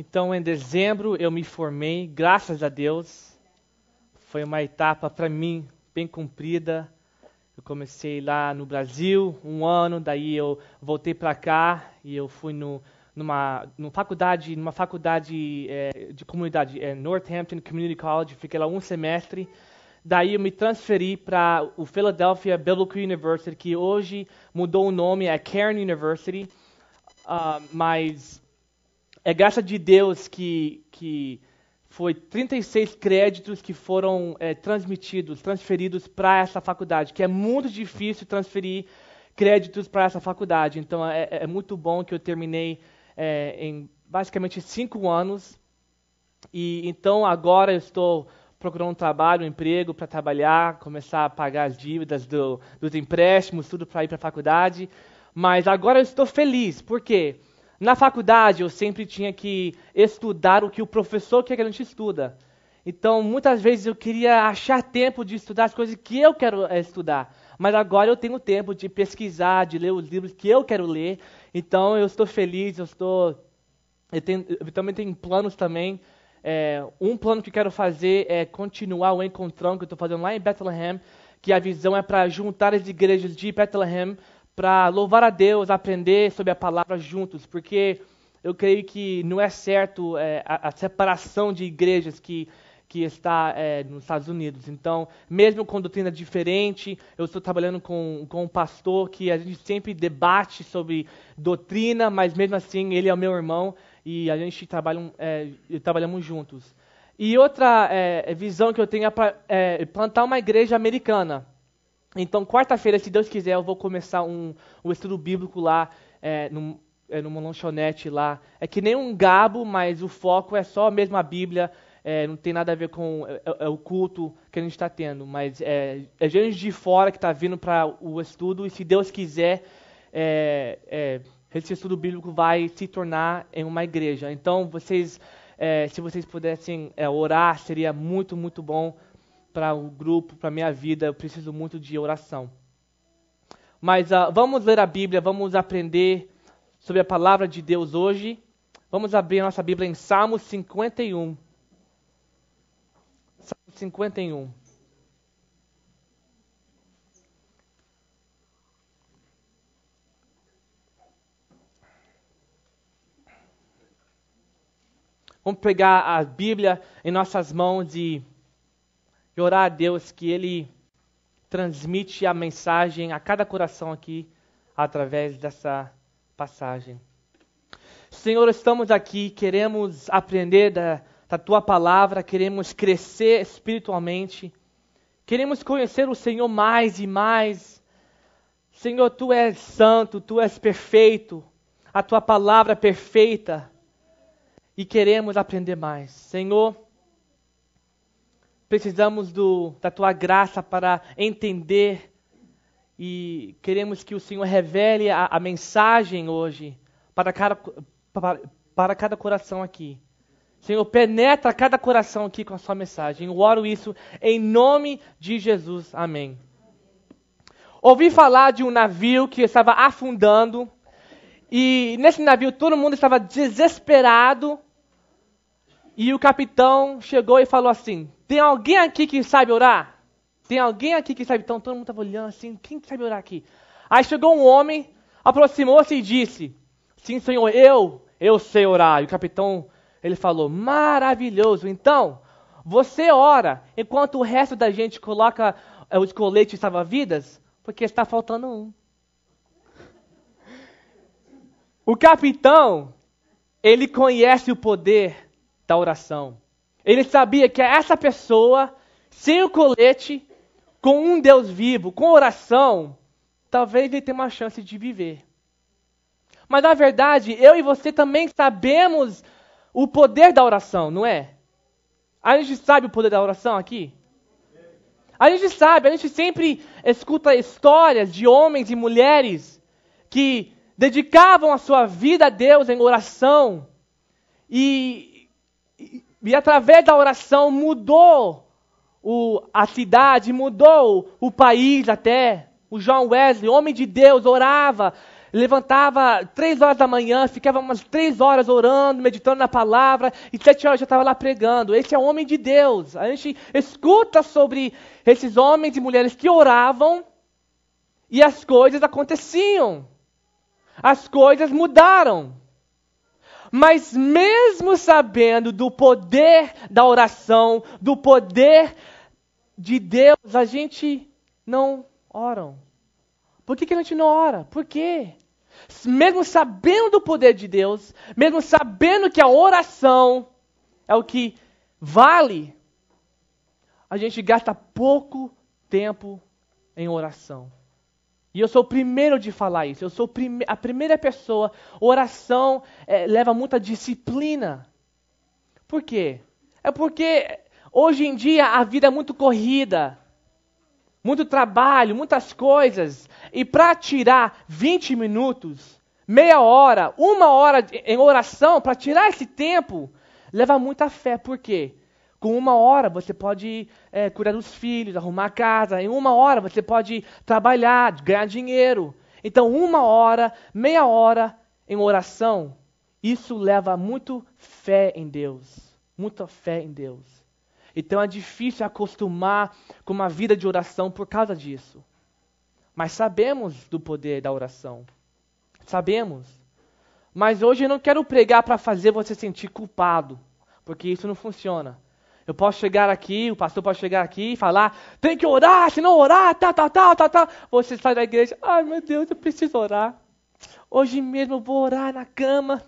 Então, em dezembro, eu me formei, graças a Deus. Foi uma etapa, para mim, bem cumprida. Eu comecei lá no Brasil, um ano, daí eu voltei para cá e eu fui numa faculdade de comunidade, Northampton Community College, fiquei lá um semestre. Daí eu me transferi para o Philadelphia Biblical University, que hoje mudou o nome, é Cairn University, mas é graça de Deus que foi 36 créditos que foram transferidos para essa faculdade, que é muito difícil transferir créditos para essa faculdade. Então é muito bom que eu terminei em basicamente 5 anos. E então agora eu estou procurando um trabalho, um emprego para trabalhar, começar a pagar as dívidas dos empréstimos, tudo para ir para a faculdade. Mas agora eu estou feliz, por quê? Na faculdade eu sempre tinha que estudar o que o professor quer que a gente estuda. Então muitas vezes eu queria achar tempo de estudar as coisas que eu quero estudar. Mas agora eu tenho tempo de pesquisar, de ler os livros que eu quero ler. Então eu estou feliz, eu também tenho planos também. Um plano que eu quero fazer é continuar o encontrão que eu estou fazendo lá em Bethlehem, que a visão é para juntar as igrejas de Bethlehem para louvar a Deus, aprender sobre a palavra juntos, porque eu creio que não é certo a separação de igrejas que está nos Estados Unidos. Então, mesmo com doutrina diferente, eu estou trabalhando com um pastor que a gente sempre debate sobre doutrina, mas mesmo assim ele é o meu irmão e a gente trabalhamos juntos. E outra visão que eu tenho é plantar uma igreja americana. Então, quarta-feira, se Deus quiser, eu vou começar um estudo bíblico lá, numa lanchonete lá. É que nem um gabo, mas o foco é só mesmo a Bíblia, não tem nada a ver com o culto que a gente está tendo. Mas é gente de fora que está vindo para o estudo, e se Deus quiser, esse estudo bíblico vai se tornar em uma igreja. Então, se vocês pudessem orar, seria muito, muito bom para o grupo, para a minha vida. Eu preciso muito de oração. Mas vamos ler a Bíblia, vamos aprender sobre a palavra de Deus hoje. Vamos abrir a nossa Bíblia em Salmo 51. Salmo 51. Vamos pegar a Bíblia em nossas mãos e orar a Deus que Ele transmite a mensagem a cada coração aqui através dessa passagem. Senhor, estamos aqui, queremos aprender da Tua palavra, queremos crescer espiritualmente, queremos conhecer o Senhor mais e mais. Senhor, Tu és santo, Tu és perfeito, a Tua palavra é perfeita e queremos aprender mais. Senhor, precisamos da Tua graça para entender e queremos que o Senhor revele a mensagem hoje para cada coração aqui. Senhor, penetra cada coração aqui com a Sua mensagem. Eu oro isso em nome de Jesus. Amém. Ouvi falar de um navio que estava afundando e nesse navio todo mundo estava desesperado e o capitão chegou e falou assim: tem alguém aqui que sabe orar? Tem alguém aqui que sabe? Então todo mundo estava olhando assim, quem sabe orar aqui? Aí chegou um homem, aproximou-se e disse: sim, Senhor, eu sei orar. E o capitão, ele falou: maravilhoso. Então, você ora enquanto o resto da gente coloca os coletes salva-vidas, porque está faltando um. O capitão, ele conhece o poder da oração. Ele sabia que essa pessoa, sem o colete, com um Deus vivo, com oração, talvez ele tenha uma chance de viver. Mas na verdade, eu e você também sabemos o poder da oração, não é? A gente sabe o poder da oração aqui? A gente sabe, a gente sempre escuta histórias de homens e mulheres que dedicavam a sua vida a Deus em oração e através da oração mudou a cidade, mudou o país até. O John Wesley, homem de Deus, orava, levantava 3 horas da manhã, ficava umas 3 horas orando, meditando na palavra, e 7 horas já estava lá pregando. Esse é o homem de Deus. A gente escuta sobre esses homens e mulheres que oravam e as coisas aconteciam. As coisas mudaram. Mas mesmo sabendo do poder da oração, do poder de Deus, a gente não ora. Por que a gente não ora? Por quê? Mesmo sabendo do poder de Deus, mesmo sabendo que a oração é o que vale, a gente gasta pouco tempo em oração. E eu sou o primeiro de falar isso. Eu sou a primeira pessoa. Oração leva muita disciplina. Por quê? É porque hoje em dia a vida é muito corrida. Muito trabalho, muitas coisas. E para tirar 20 minutos, meia hora, 1 hora em oração, para tirar esse tempo, leva muita fé. Por quê? Com 1 hora você pode cuidar dos filhos, arrumar a casa. Em 1 hora você pode trabalhar, ganhar dinheiro. Então 1 hora, meia hora em oração, isso leva muito fé em Deus. Muita fé em Deus. Então é difícil acostumar com uma vida de oração por causa disso. Mas sabemos do poder da oração. Sabemos. Mas hoje eu não quero pregar para fazer você sentir culpado. Porque isso não funciona. Eu posso chegar aqui, o pastor pode chegar aqui e falar, tem que orar, se não orar, tal. Você sai da igreja, ai meu Deus, eu preciso orar. Hoje mesmo eu vou orar na cama.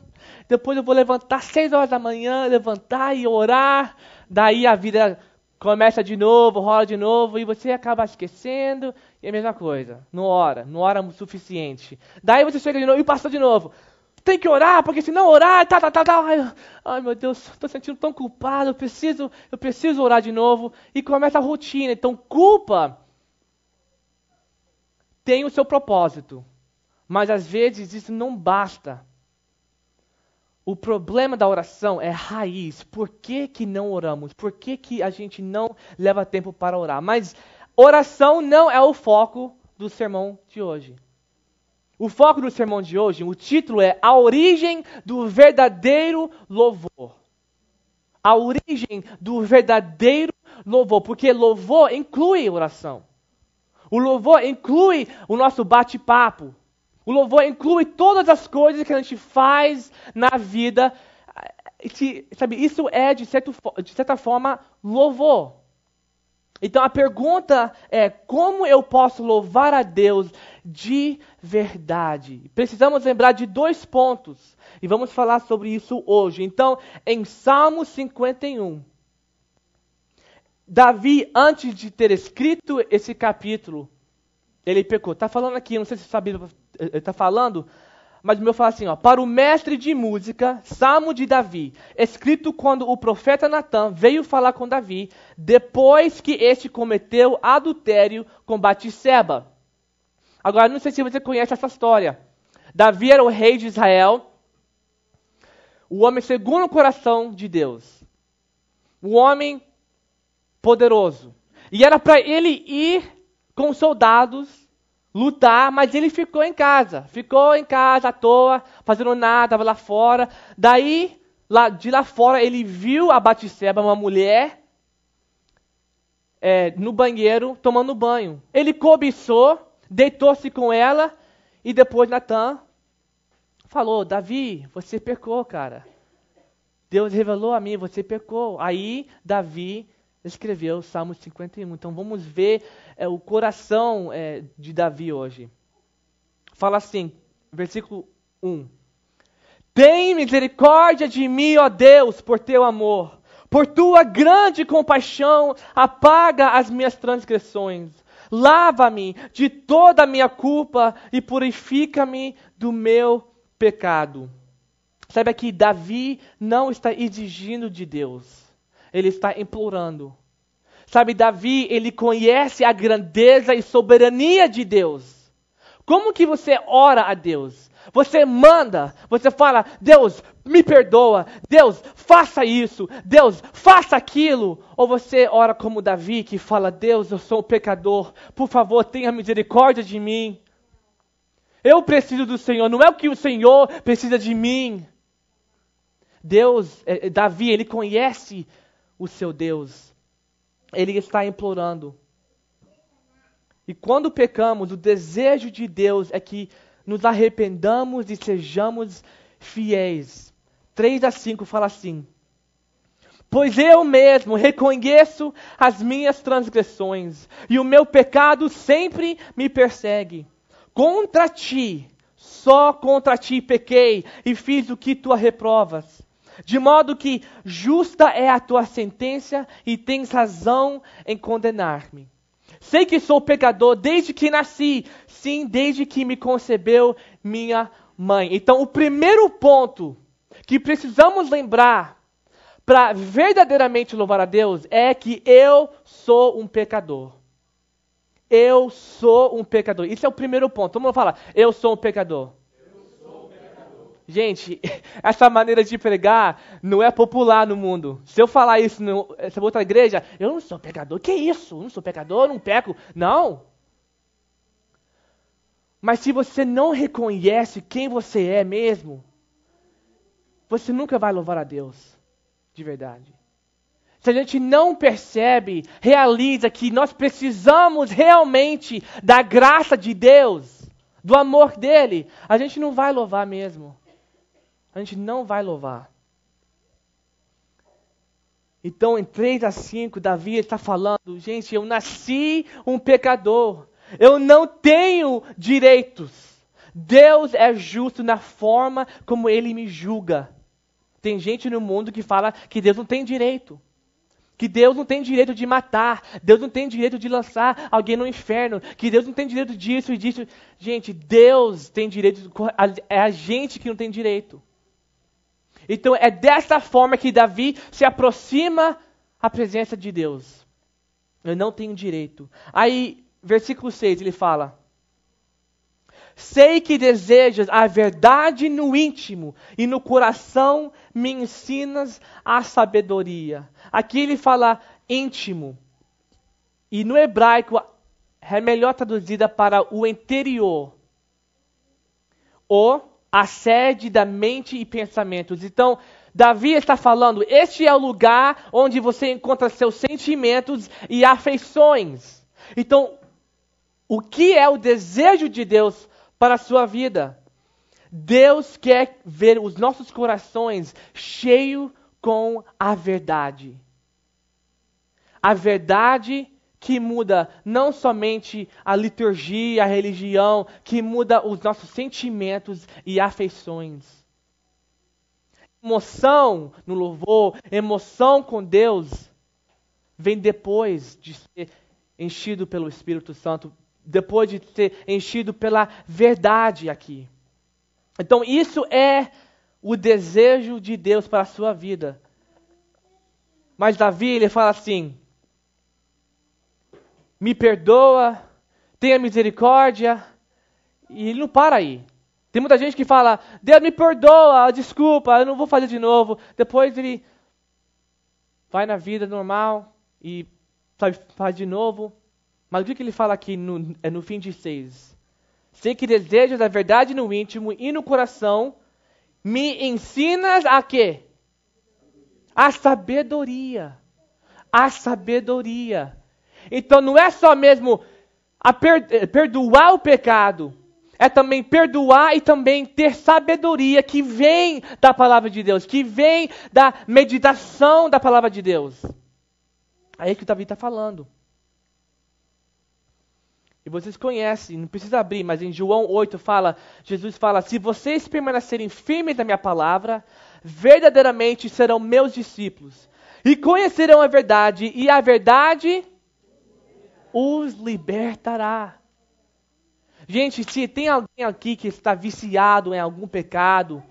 Depois eu vou levantar 6 horas da manhã, levantar e orar. Daí a vida começa de novo, rola de novo, e você acaba esquecendo, e é a mesma coisa. Não ora o suficiente. Daí você chega de novo e o pastor de novo. Tem que orar, porque se não orar, tal. Ai meu Deus, estou sentindo tão culpado, eu preciso orar de novo. E começa a rotina. Então, culpa tem o seu propósito. Mas às vezes isso não basta. O problema da oração é raiz. Por que não oramos? Por que a gente não leva tempo para orar? Mas oração não é o foco do sermão de hoje. O foco do sermão de hoje, o título é A Origem do Verdadeiro Louvor. A origem do verdadeiro louvor. Porque louvor inclui oração. O louvor inclui o nosso bate-papo. O louvor inclui todas as coisas que a gente faz na vida. Sabe, isso é, de certa forma, louvor. Então a pergunta é, como eu posso louvar a Deus de verdade? Precisamos lembrar de 2 pontos. E vamos falar sobre isso hoje. Então, em Salmo 51, Davi, antes de ter escrito esse capítulo, ele pecou. Está falando aqui, não sei se você sabia, ele está falando, mas o meu fala assim, ó, para o mestre de música, Salmo de Davi, escrito quando o profeta Natã veio falar com Davi, depois que este cometeu adultério com Batseba. Agora, não sei se você conhece essa história. Davi era o rei de Israel, o homem segundo o coração de Deus, o homem poderoso. E era para ele ir com soldados, lutar, mas ele ficou em casa à toa, fazendo nada, estava lá fora. Daí, de lá fora, ele viu a Batseba, uma mulher, no banheiro, tomando banho. Ele cobiçou, deitou-se com ela, e depois Natã falou, Davi, você pecou, cara. Deus revelou a mim, você pecou. Aí, Davi escreveu o Salmo 51. Então vamos ver o coração de Davi hoje. Fala assim, versículo 1. Tem misericórdia de mim, ó Deus, por teu amor. Por tua grande compaixão, apaga as minhas transgressões. Lava-me de toda a minha culpa e purifica-me do meu pecado. Sabe aqui, Davi não está exigindo de Deus. Ele está implorando. Sabe, Davi, ele conhece a grandeza e soberania de Deus. Como que você ora a Deus? Você manda, você fala, Deus, me perdoa. Deus, faça isso. Deus, faça aquilo. Ou você ora como Davi, que fala, Deus, eu sou um pecador. Por favor, tenha misericórdia de mim. Eu preciso do Senhor, não é o que o Senhor precisa de mim. Davi, ele conhece o seu Deus. Ele está implorando. E quando pecamos, o desejo de Deus é que nos arrependamos e sejamos fiéis. 3:5 fala assim: pois eu mesmo reconheço as minhas transgressões, e o meu pecado sempre me persegue. Contra ti, só contra ti pequei, e fiz o que tu reprovas. De modo que justa é a tua sentença, e tens razão em condenar-me. Sei que sou pecador desde que nasci, sim, desde que me concebeu minha mãe. Então, o primeiro ponto que precisamos lembrar para verdadeiramente louvar a Deus é que eu sou um pecador. Eu sou um pecador. Isso é o primeiro ponto. Todo mundo fala, eu sou um pecador. Gente, essa maneira de pregar não é popular no mundo. Se eu falar isso nessa outra igreja, eu não sou pecador. Que isso? Eu não sou pecador, eu não peco. Não. Mas se você não reconhece quem você é mesmo, você nunca vai louvar a Deus de verdade. Se a gente não percebe, realiza que nós precisamos realmente da graça de Deus, do amor dele, a gente não vai louvar mesmo. A gente não vai louvar. Então, em 3:5, Davi está falando, gente, eu nasci um pecador. Eu não tenho direitos. Deus é justo na forma como ele me julga. Tem gente no mundo que fala que Deus não tem direito. Que Deus não tem direito de matar. Deus não tem direito de lançar alguém no inferno. Que Deus não tem direito disso e disso. Gente, Deus tem direito. É a gente que não tem direito. Então é dessa forma que Davi se aproxima à presença de Deus. Eu não tenho direito. Aí, versículo 6, ele fala: sei que desejas a verdade no íntimo, e no coração me ensinas a sabedoria. Aqui ele fala íntimo. E no hebraico é melhor traduzida para o interior. A sede da mente e pensamentos. Então, Davi está falando, este é o lugar onde você encontra seus sentimentos e afeições. Então, o que é o desejo de Deus para a sua vida? Deus quer ver os nossos corações cheios com a verdade. A verdade que muda não somente a liturgia, a religião, que muda os nossos sentimentos e afeições. Emoção no louvor, emoção com Deus, vem depois de ser enchido pelo Espírito Santo, depois de ser enchido pela verdade aqui. Então isso é o desejo de Deus para a sua vida. Mas Davi, ele fala assim: me perdoa, tenha misericórdia, e ele não para aí. Tem muita gente que fala, Deus me perdoa, desculpa, eu não vou fazer de novo. Depois ele vai na vida normal e faz de novo. Mas o que ele fala aqui no fim de 6? Sei que desejas a verdade no íntimo e no coração, me ensinas a quê? A sabedoria. A sabedoria. Então não é só mesmo perdoar o pecado, é também perdoar e também ter sabedoria que vem da palavra de Deus, que vem da meditação da palavra de Deus. Aí que o Davi está falando. E vocês conhecem, não precisa abrir, mas em João 8 Jesus fala, se vocês permanecerem firmes na minha palavra, verdadeiramente serão meus discípulos, e conhecerão a verdade, e a verdade os libertará. Gente, se tem alguém aqui que está viciado em algum pecado,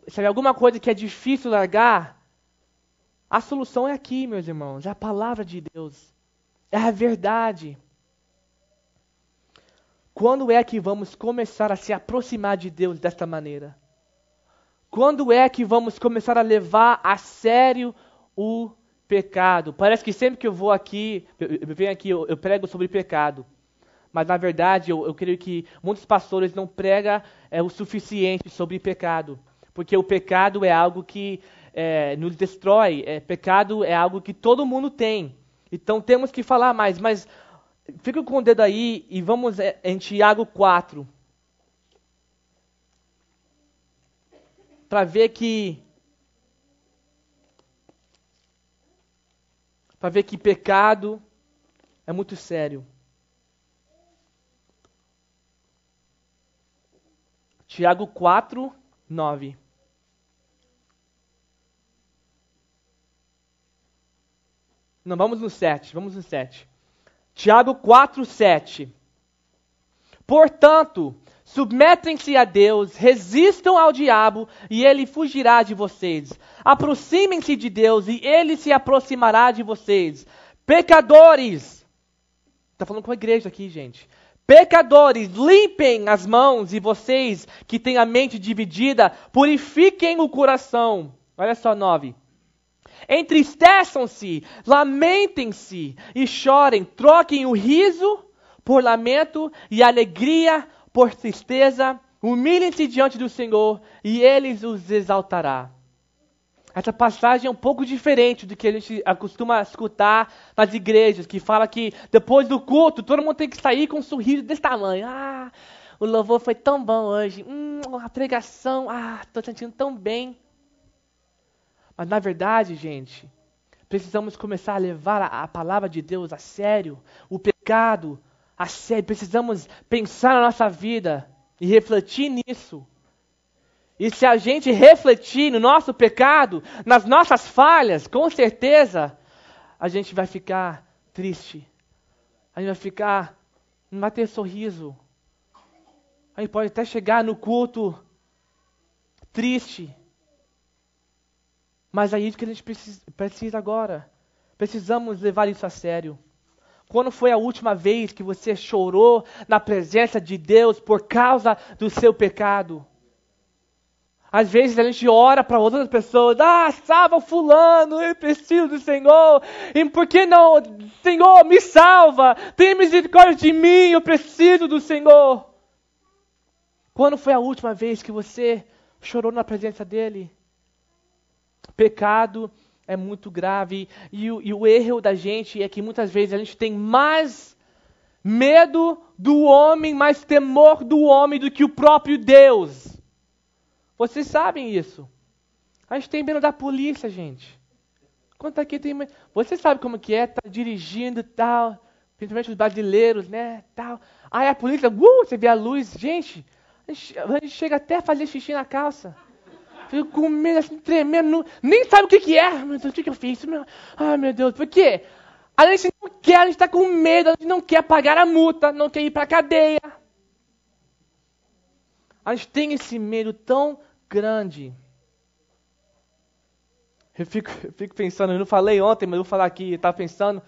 sabe, alguma coisa que é difícil largar, a solução é aqui, meus irmãos, é a palavra de Deus, é a verdade. Quando é que vamos começar a se aproximar de Deus desta maneira? Quando é que vamos começar a levar a sério o pecado? Parece que sempre que eu vou aqui, eu venho aqui, eu prego sobre pecado. Mas, na verdade, eu creio que muitos pastores não pregam o suficiente sobre pecado. Porque o pecado é algo que nos destrói. Pecado é algo que todo mundo tem. Então, temos que falar mais. Mas fica com o dedo aí e vamos em Tiago 4. Para ver que pecado é muito sério. Tiago 4, 9. Não, vamos no 7. Tiago 4, 7. Portanto, submetem-se a Deus, resistam ao diabo e ele fugirá de vocês. Aproximem-se de Deus e ele se aproximará de vocês. Pecadores, está falando com a igreja aqui, gente. Pecadores, limpem as mãos e vocês que têm a mente dividida, purifiquem o coração. Olha só, 9. Entristeçam-se, lamentem-se e chorem, troquem o riso por lamento e a alegria por tristeza, humilhem-se diante do Senhor e Ele os exaltará. Essa passagem é um pouco diferente do que a gente costuma escutar nas igrejas, que fala que depois do culto, todo mundo tem que sair com um sorriso desse tamanho. Ah, o louvor foi tão bom hoje. A pregação, estou sentindo tão bem. Mas na verdade, gente, precisamos começar a levar a palavra de Deus a sério, o pecado a sério. Precisamos pensar na nossa vida e refletir nisso. E se a gente refletir no nosso pecado, nas nossas falhas, com certeza, a gente vai ficar triste. A gente não vai ter sorriso. A gente pode até chegar no culto triste. Mas é isso que a gente precisa agora. Precisamos levar isso a sério. Quando foi a última vez que você chorou na presença de Deus por causa do seu pecado? Às vezes a gente ora para outras pessoas, salva fulano, eu preciso do Senhor, e por que não, Senhor, me salva, tenha misericórdia de mim, eu preciso do Senhor. Quando foi a última vez que você chorou na presença dEle? Pecado é muito grave, e o erro da gente é que muitas vezes a gente tem mais medo do homem, mais temor do homem do que o próprio Deus. Vocês sabem isso. A gente tem medo da polícia, gente. Quanto aqui tem medo? Você sabe como que é, tá dirigindo e tal, principalmente os brasileiros, né, tal. Aí a polícia, você vê a luz, gente, a gente chega até a fazer xixi na calça. Fico com medo, assim, tremendo, nem sabe o que é. Meu Deus, o que eu fiz? Ai, meu Deus, por quê? A gente não quer, a gente está com medo, a gente não quer pagar a multa, não quer ir para a cadeia. A gente tem esse medo tão grande. Eu fico pensando, eu não falei ontem, mas eu vou falar aqui, eu estava pensando,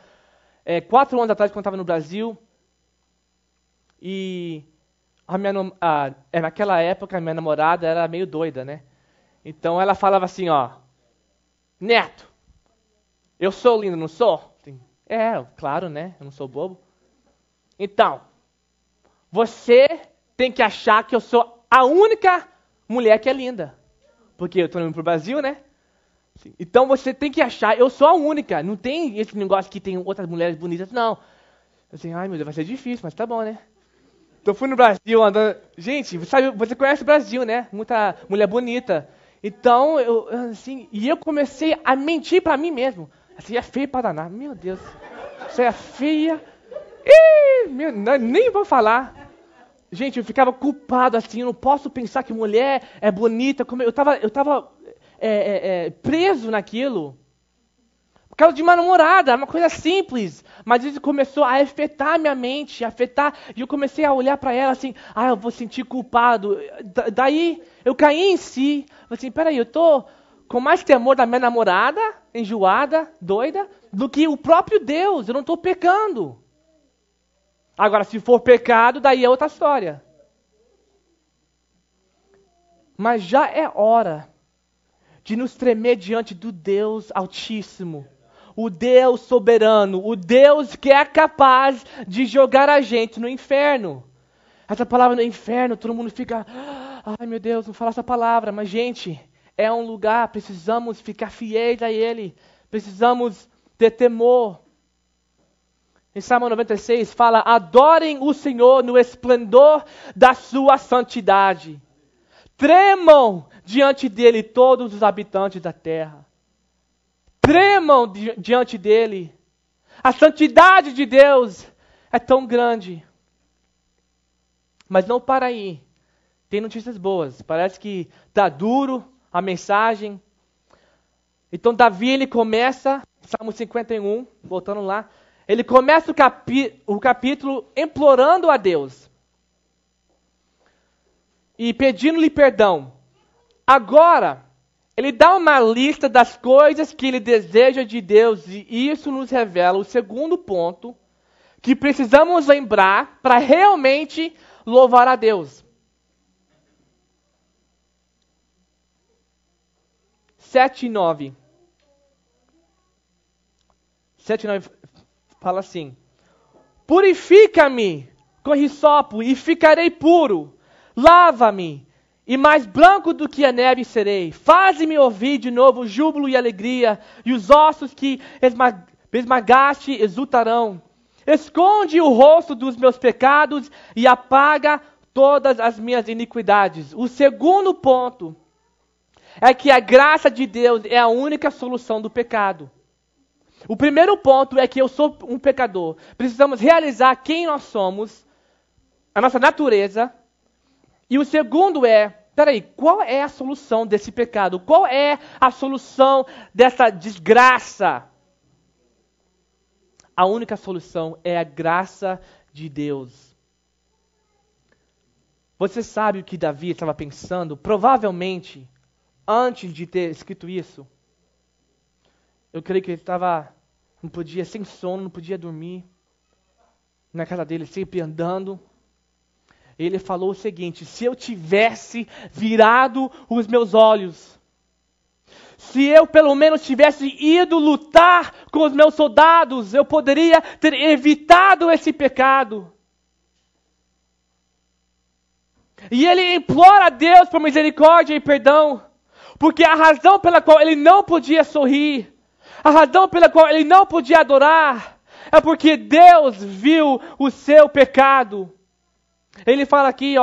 4 anos atrás, quando eu estava no Brasil, e naquela época a minha namorada era meio doida, né? Então ela falava assim, Neto, eu sou lindo, não sou? Claro, né? Eu não sou bobo. Então, você tem que achar que eu sou a única mulher que é linda. Porque eu estou indo pro Brasil, né? Então você tem que achar, eu sou a única. Não tem esse negócio que tem outras mulheres bonitas, não. Assim, ai meu Deus, vai ser difícil, mas tá bom, né? Então fui no Brasil andando. Gente, você conhece o Brasil, né? Muita mulher bonita. Então, eu comecei a mentir pra mim mesmo. Assim, é feia pra danar. Meu Deus, você é feia. Nem vou falar. Gente, eu ficava culpado assim, eu não posso pensar que mulher é bonita. Eu tava preso naquilo. Por causa de uma namorada, uma coisa simples. Mas isso começou a afetar a minha mente, e eu comecei a olhar para ela assim, eu vou sentir culpado. Daí eu caí em si. Assim, peraí, eu tô com mais temor da minha namorada, enjoada, doida, do que o próprio Deus. Eu não estou pecando. Agora, se for pecado, daí é outra história. Mas já é hora de nos tremer diante do Deus Altíssimo, o Deus soberano, o Deus que é capaz de jogar a gente no inferno. Essa palavra no inferno, todo mundo fica, ai meu Deus, não fala essa palavra. Mas gente, é um lugar, precisamos ficar fiéis a Ele. Precisamos ter temor. Em Salmo 96 fala, adorem o Senhor no esplendor da sua santidade. Tremam diante dele todos os habitantes da terra. Tremam diante dele. A santidade de Deus é tão grande. Mas não para aí. Tem notícias boas. Parece que está duro a mensagem. Então Davi, ele começa, Salmo 51, voltando lá. Ele começa o capítulo implorando a Deus. E pedindo-lhe perdão. Agora, ele dá uma lista das coisas que ele deseja de Deus. E isso nos revela o segundo ponto que precisamos lembrar para realmente louvar a Deus. 7:9. 7:9 fala assim: purifica-me com hisopo e ficarei puro. Lava-me e mais branco do que a neve serei. Faze-me ouvir de novo júbilo e alegria, e os ossos que esmagaste exultarão. Esconde o rosto dos meus pecados e apaga todas as minhas iniquidades. O segundo ponto é que a graça de Deus é a única solução do pecado. O primeiro ponto é que eu sou um pecador. Precisamos realizar quem nós somos, a nossa natureza. E o segundo é, peraí, qual é a solução desse pecado? Qual é a solução dessa desgraça? A única solução é a graça de Deus. Você sabe o que Davi estava pensando? Provavelmente, antes de ter escrito isso, eu creio que ele não podia, sem sono, não podia dormir, na casa dele, sempre andando. Ele falou o seguinte: se eu tivesse virado os meus olhos, se eu pelo menos tivesse ido lutar com os meus soldados, eu poderia ter evitado esse pecado. E ele implora a Deus por misericórdia e perdão, porque a razão pela qual ele não podia sorrir, a razão pela qual ele não podia adorar, é porque Deus viu o seu pecado. Ele fala aqui,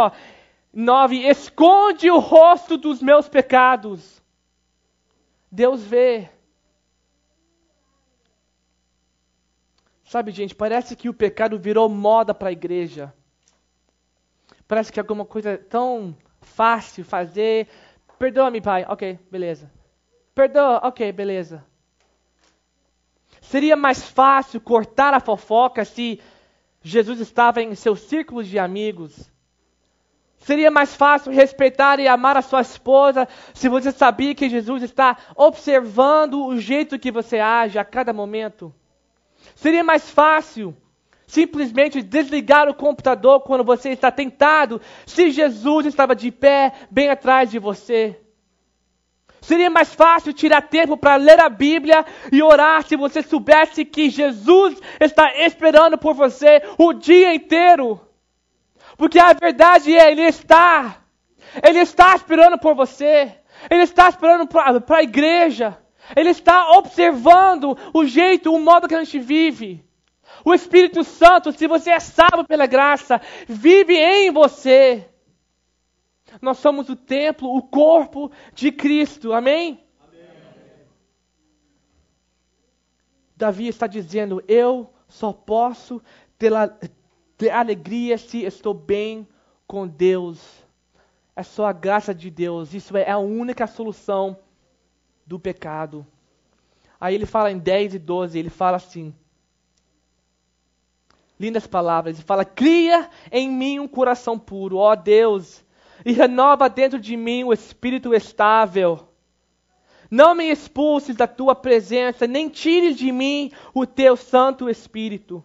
9, esconde o rosto dos meus pecados. Deus vê. Sabe, gente, parece que o pecado virou moda para a igreja. Parece que é alguma coisa tão fácil fazer. Perdoa-me, pai. Ok, beleza. Perdoa, ok, beleza. Seria mais fácil cortar a fofoca se Jesus estava em seus círculos de amigos. Seria mais fácil respeitar e amar a sua esposa se você sabia que Jesus está observando o jeito que você age a cada momento. Seria mais fácil simplesmente desligar o computador quando você está tentado se Jesus estava de pé bem atrás de você. Seria mais fácil tirar tempo para ler a Bíblia e orar se você soubesse que Jesus está esperando por você o dia inteiro. Porque a verdade é, Ele está esperando por você. Ele está esperando para a igreja. Ele está observando o jeito, o modo que a gente vive. O Espírito Santo, se você é salvo pela graça, vive em você. Nós somos o templo, o corpo de Cristo. Amém? Amém. Davi está dizendo, eu só posso ter alegria se estou bem com Deus. É só a graça de Deus. Isso é a única solução do pecado. Aí ele fala em 10 e 12, ele fala assim, lindas palavras, ele fala, cria em mim um coração puro, ó Deus, e renova dentro de mim o espírito estável. Não me expulses da tua presença, nem tires de mim o teu Santo Espírito.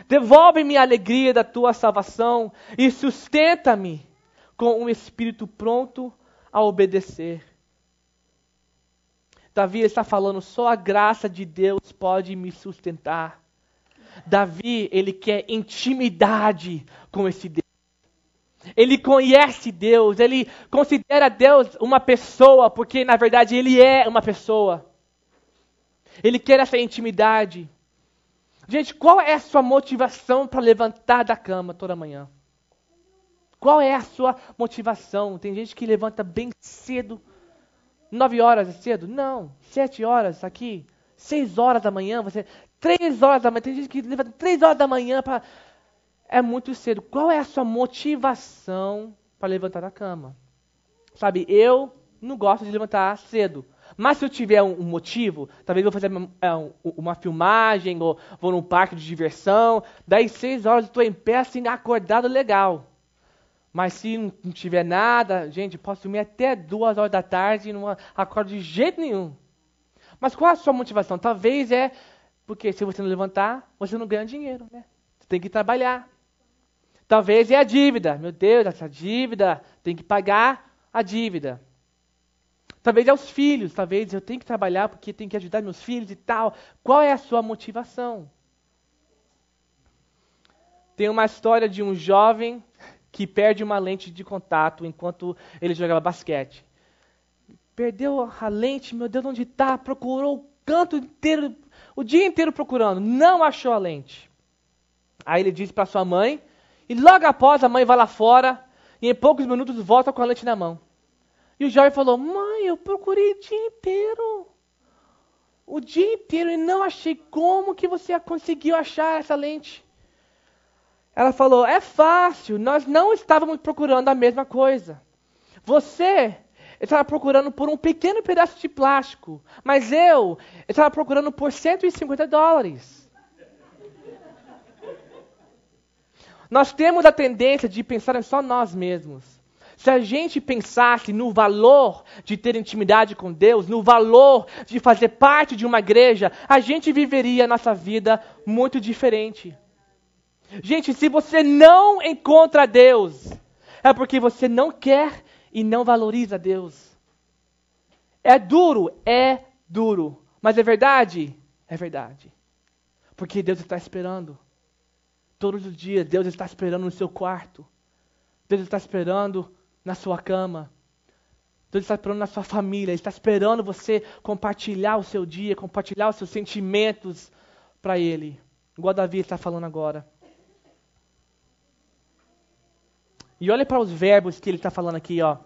Devolve-me a alegria da tua salvação e sustenta-me com um espírito pronto a obedecer. Davi está falando, só a graça de Deus pode me sustentar. Davi, ele quer intimidade com esse Deus. Ele conhece Deus, ele considera Deus uma pessoa, porque na verdade ele é uma pessoa. Ele quer essa intimidade. Gente, qual é a sua motivação para levantar da cama toda manhã? Qual é a sua motivação? Tem gente que levanta bem cedo. 9 horas é cedo? Não. 7 horas aqui. 6 horas da manhã. 3 horas da manhã. Tem gente que levanta 3 horas da manhã para... É muito cedo. Qual é a sua motivação para levantar da cama? Sabe, eu não gosto de levantar cedo. Mas se eu tiver um motivo, talvez eu vou fazer uma filmagem, ou vou num parque de diversão, daí 6 horas eu estou em pé, assim, acordado legal. Mas se não tiver nada, gente, posso dormir até 2 horas da tarde e não acordo de jeito nenhum. Mas qual é a sua motivação? Talvez porque se você não levantar, você não ganha dinheiro, né? Você tem que trabalhar. Talvez é a dívida. Meu Deus, essa dívida, tem que pagar a dívida. Talvez é os filhos, talvez eu tenho que trabalhar porque tenho que ajudar meus filhos e tal. Qual é a sua motivação? Tem uma história de um jovem que perde uma lente de contato enquanto ele jogava basquete. Perdeu a lente, meu Deus, onde está? Procurou o canto inteiro, o dia inteiro procurando, não achou a lente. Aí ele disse para sua mãe, e logo após a mãe vai lá fora, e em poucos minutos volta com a lente na mão. E o jovem falou, mãe, eu procurei o dia inteiro, e não achei. Como que você conseguiu achar essa lente? Ela falou, é fácil, nós não estávamos procurando a mesma coisa. Você estava procurando por um pequeno pedaço de plástico, mas eu estava procurando por $150. Nós temos a tendência de pensar em só nós mesmos. Se a gente pensasse no valor de ter intimidade com Deus, no valor de fazer parte de uma igreja, a gente viveria a nossa vida muito diferente. Gente, se você não encontra Deus, é porque você não quer e não valoriza Deus. É duro, mas é verdade? É verdade. Porque Deus está esperando. Todos os dias, Deus está esperando no seu quarto. Deus está esperando na sua cama. Deus está esperando na sua família. Ele está esperando você compartilhar o seu dia, compartilhar os seus sentimentos para Ele. Igual Davi está falando agora. E olha para os verbos que ele está falando aqui, ó.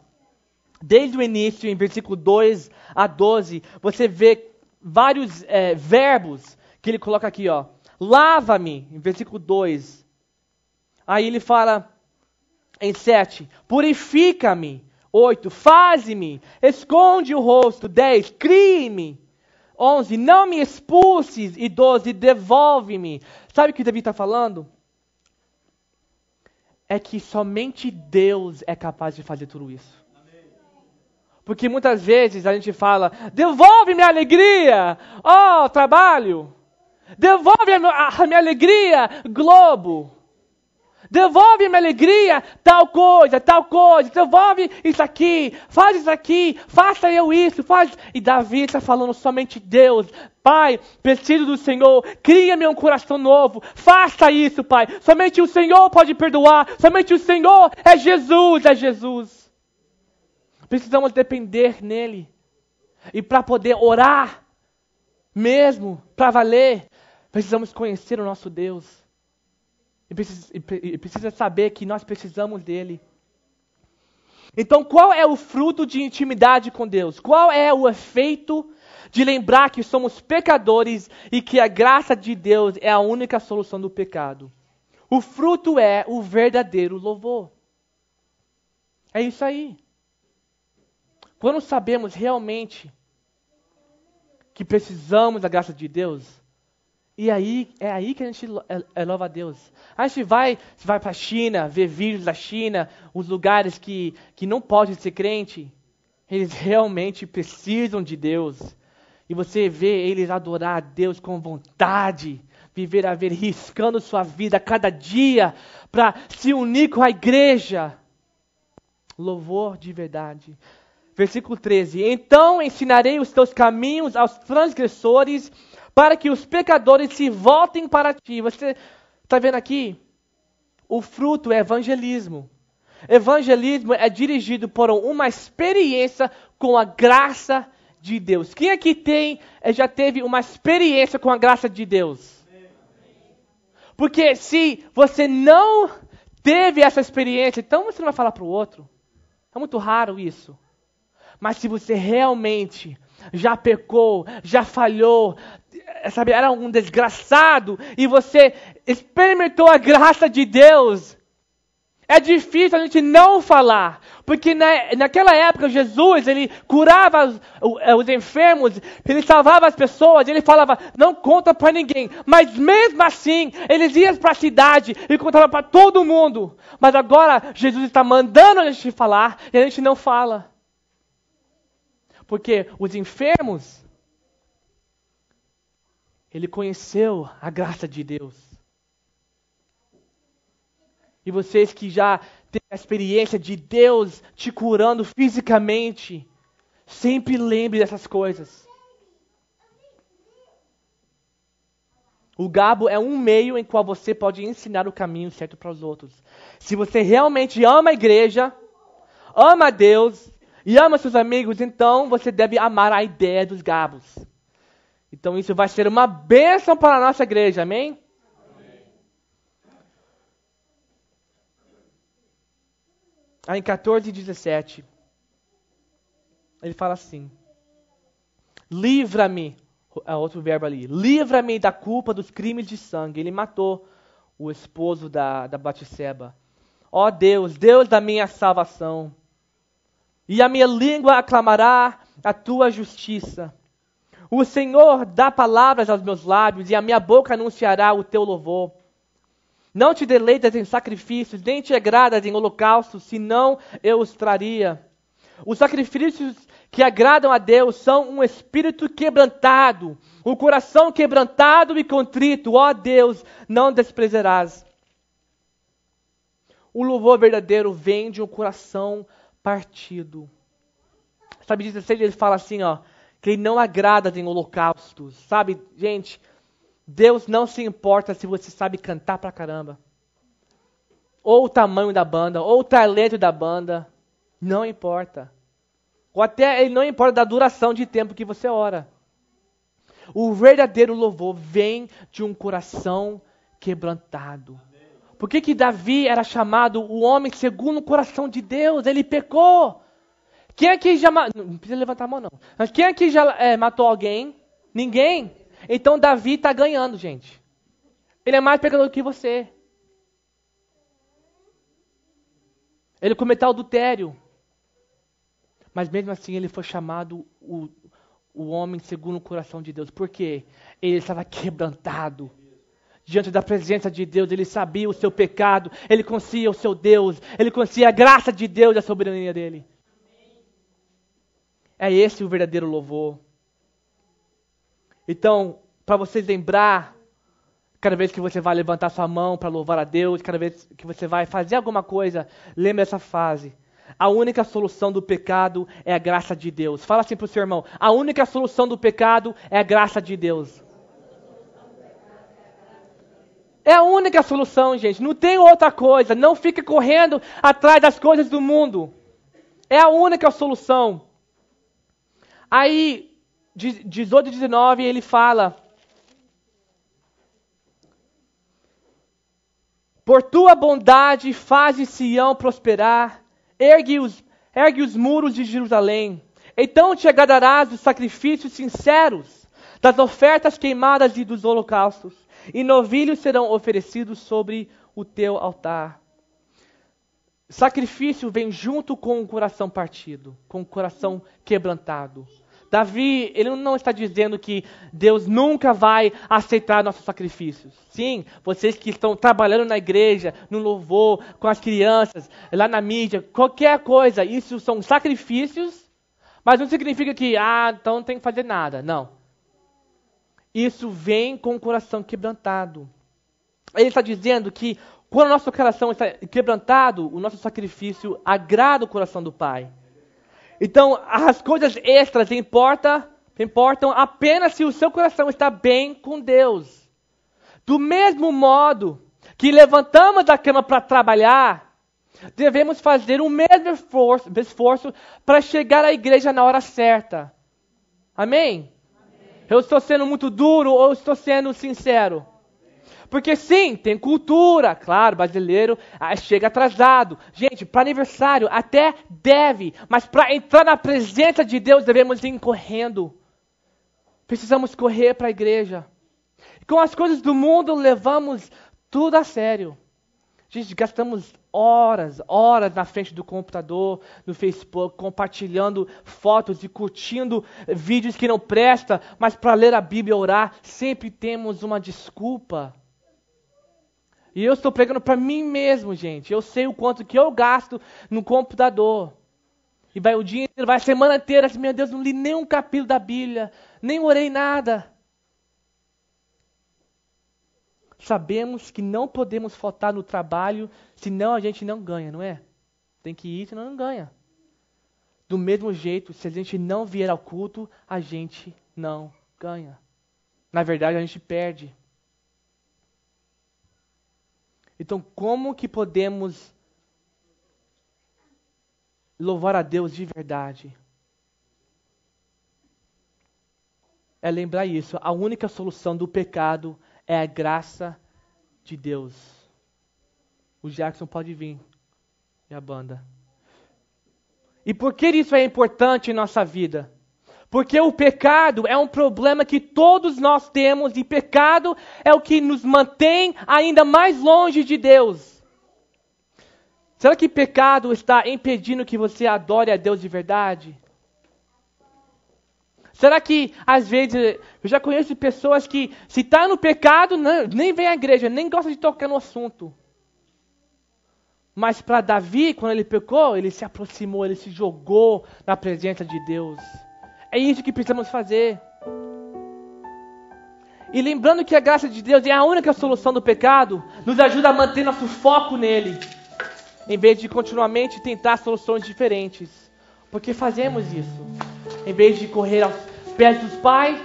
Desde o início, em versículo 2 a 12, você vê vários verbos que ele coloca aqui, ó. Lava-me, em versículo 2. Aí ele fala em 7, purifica-me. 8, faze-me, esconde o rosto. 10, crie-me. 11, não me expulses. E 12, devolve-me. Sabe o que Davi está falando? É que somente Deus é capaz de fazer tudo isso. Porque muitas vezes a gente fala, devolve minha alegria, trabalho. Devolve a minha alegria, Globo. Devolve a minha alegria, tal coisa. Devolve isso aqui, faça eu isso, faz. E Davi está falando somente Deus. Pai, preciso do Senhor, cria-me um coração novo, faça isso, Pai. Somente o Senhor pode perdoar, somente o Senhor é Jesus. Precisamos depender nele. E para poder orar, mesmo, para valer, precisamos conhecer o nosso Deus. E precisa saber que nós precisamos dele. Então, qual é o fruto de intimidade com Deus? Qual é o efeito de lembrar que somos pecadores e que a graça de Deus é a única solução do pecado? O fruto é o verdadeiro louvor. É isso aí. Quando sabemos realmente que precisamos da graça de Deus, e aí, é aí que a gente louva a Deus. A gente vai para a China, ver vídeos da China, os lugares que não pode ser crente, eles realmente precisam de Deus. E você vê eles adorar a Deus com vontade, viver a ver, riscando sua vida a cada dia para se unir com a igreja. Louvor de verdade. Versículo 13. Então ensinarei os teus caminhos aos transgressores, para que os pecadores se voltem para ti. Você está vendo aqui? O fruto é evangelismo. Evangelismo é dirigido por uma experiência com a graça de Deus. Quem aqui já teve uma experiência com a graça de Deus? Porque se você não teve essa experiência, então você não vai falar para o outro. É muito raro isso. Mas se você realmente já pecou, já falhou, sabe, era um desgraçado, e você experimentou a graça de Deus, é difícil a gente não falar. Porque naquela época Jesus, ele curava os enfermos, ele salvava as pessoas, ele falava, não conta para ninguém. Mas mesmo assim, eles iam para a cidade e contavam para todo mundo. Mas agora Jesus está mandando a gente falar e a gente não fala. Porque os enfermos, ele conheceu a graça de Deus. E vocês que já têm a experiência de Deus te curando fisicamente, sempre lembre dessas coisas. O gabo é um meio em qual você pode ensinar o caminho certo para os outros. Se você realmente ama a igreja, ama a Deus e ama seus amigos, então você deve amar a ideia dos gabos. Então isso vai ser uma bênção para a nossa igreja, amém? Aí em 14:17, ele fala assim, livra-me, é outro verbo ali, livra-me da culpa dos crimes de sangue. Ele matou o esposo da Batseba. Ó Deus, Deus da minha salvação, e a minha língua aclamará a tua justiça. O Senhor dá palavras aos meus lábios, e a minha boca anunciará o teu louvor. Não te deleitas em sacrifícios, nem te agradas em holocaustos, senão eu os traria. Os sacrifícios que agradam a Deus são um espírito quebrantado, um coração quebrantado e contrito. Ó Deus, não desprezarás. O louvor verdadeiro vem de um coração partido. Sabe, 16 ele fala assim, que ele não agrada em holocaustos. Sabe, gente, Deus não se importa se você sabe cantar pra caramba, ou o tamanho da banda, ou o talento da banda, não importa. Ou até ele não importa da duração de tempo que você ora. O verdadeiro louvor vem de um coração quebrantado. Por que Davi era chamado o homem segundo o coração de Deus? Ele pecou. Quem aqui já não precisa levantar a mão não. Mas quem aqui já matou alguém? Ninguém? Então Davi está ganhando, gente. Ele é mais pecador do que você. Ele cometeu adultério. Mas mesmo assim ele foi chamado o homem segundo o coração de Deus. Por quê? Ele estava quebrantado. Diante da presença de Deus, ele sabia o seu pecado. Ele conhecia o seu Deus. Ele conhecia a graça de Deus e a soberania dele. É esse o verdadeiro louvor. Então, para vocês lembrar, cada vez que você vai levantar sua mão para louvar a Deus, cada vez que você vai fazer alguma coisa, lembre essa frase. A única solução do pecado é a graça de Deus. Fala assim para o seu irmão. A única solução do pecado é a graça de Deus. É a única solução, gente. Não tem outra coisa. Não fique correndo atrás das coisas do mundo. É a única solução. Aí, 18 e 19, ele fala: por tua bondade fazes Sião prosperar, ergue os muros de Jerusalém. Então te agradarás dos sacrifícios sinceros, das ofertas queimadas e dos holocaustos, e novilhos serão oferecidos sobre o teu altar. Sacrifício vem junto com o coração partido, com o coração quebrantado. Davi, ele não está dizendo que Deus nunca vai aceitar nossos sacrifícios. Sim, vocês que estão trabalhando na igreja, no louvor, com as crianças, lá na mídia, qualquer coisa, isso são sacrifícios, mas não significa que, então não tem que fazer nada. Não. Isso vem com o coração quebrantado. Ele está dizendo que quando o nosso coração está quebrantado, o nosso sacrifício agrada o coração do Pai. Então, as coisas extras importam apenas se o seu coração está bem com Deus. Do mesmo modo que levantamos da cama para trabalhar, devemos fazer o mesmo esforço para chegar à igreja na hora certa. Amém? Eu estou sendo muito duro ou estou sendo sincero? Porque sim, tem cultura, claro, brasileiro chega atrasado. Gente, para aniversário até deve, mas para entrar na presença de Deus devemos ir correndo. Precisamos correr para a igreja. Com as coisas do mundo levamos tudo a sério. Gente, gastamos horas na frente do computador, no Facebook, compartilhando fotos e curtindo vídeos que não prestam, mas para ler a Bíblia e orar, sempre temos uma desculpa. E eu estou pregando para mim mesmo, gente. Eu sei o quanto que eu gasto no computador. E vai o dia inteiro, vai a semana inteira, assim, meu Deus, não li nem um capítulo da Bíblia, nem orei nada. Sabemos que não podemos faltar no trabalho, senão a gente não ganha, não é? Tem que ir, senão não ganha. Do mesmo jeito, se a gente não vier ao culto, a gente não ganha. Na verdade, a gente perde. Então, como que podemos louvar a Deus de verdade? É lembrar isso. A única solução do pecado é a graça de Deus. O Jackson pode vir. E a banda. E por que isso é importante em nossa vida? Porque o pecado é um problema que todos nós temos, e pecado é o que nos mantém ainda mais longe de Deus. Será que pecado está impedindo que você adore a Deus de verdade? Será que, às vezes, eu já conheço pessoas que, se está no pecado, nem vem à igreja, nem gosta de tocar no assunto. Mas para Davi, quando ele pecou, ele se aproximou, ele se jogou na presença de Deus. É isso que precisamos fazer. E lembrando que a graça de Deus é a única solução do pecado, nos ajuda a manter nosso foco nele, em vez de continuamente tentar soluções diferentes. Porque fazemos isso. Em vez de correr aos pés dos pais,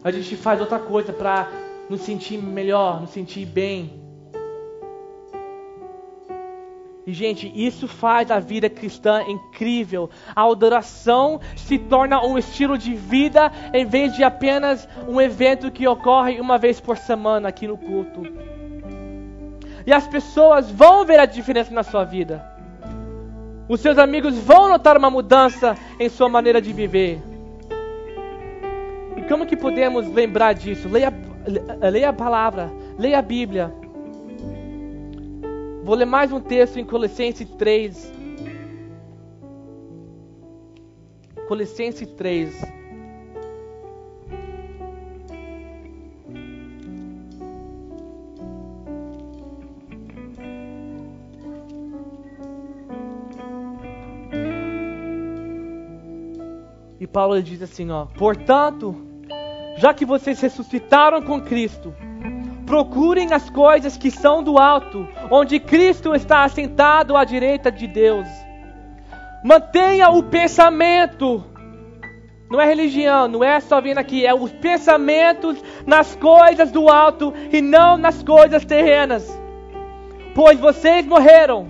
a gente faz outra coisa para nos sentir melhor, nos sentir bem. E, gente, isso faz a vida cristã incrível. A adoração se torna um estilo de vida em vez de apenas um evento que ocorre uma vez por semana aqui no culto. E as pessoas vão ver a diferença na sua vida. Os seus amigos vão notar uma mudança em sua maneira de viver. E como que podemos lembrar disso? Leia a palavra, leia a Bíblia. Vou ler mais um texto em Colossenses 3. Colossenses 3. E Paulo diz assim, portanto, já que vocês ressuscitaram com Cristo, procurem as coisas que são do alto, onde Cristo está assentado à direita de Deus. Mantenha o pensamento. Não é religião, não é só vindo aqui, é os pensamentos nas coisas do alto e não nas coisas terrenas. Pois vocês morreram,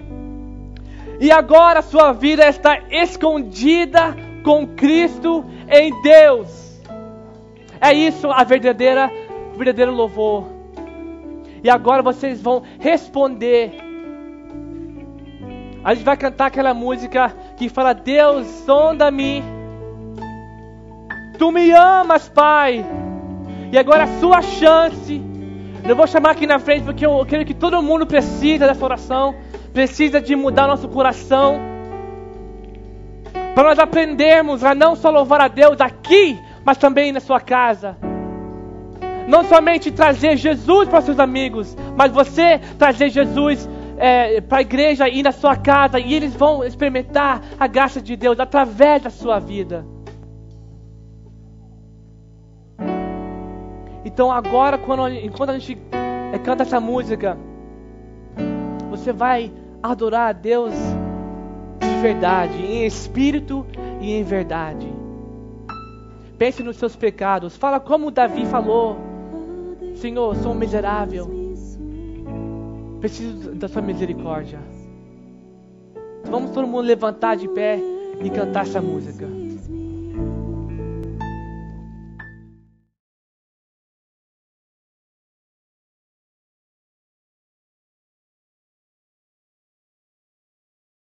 e agora sua vida está escondida com Cristo em Deus. É isso o verdadeiro louvor. E agora vocês vão responder. A gente vai cantar aquela música que fala: Deus, sonda-me. Tu me amas, Pai. E agora a sua chance. Eu vou chamar aqui na frente porque eu creio que todo mundo precisa dessa oração. Precisa de mudar nosso coração. Para nós aprendermos a não só louvar a Deus aqui, mas também na sua casa. Não somente trazer Jesus para seus amigos, mas você trazer Jesus para a igreja e na sua casa, e eles vão experimentar a graça de Deus através da sua vida. Então agora, enquanto a gente canta essa música, você vai adorar a Deus de verdade, em espírito e em verdade. Pense nos seus pecados. Fala como Davi falou: Senhor, sou um miserável, preciso da sua misericórdia. Vamos todo mundo levantar de pé e cantar essa música.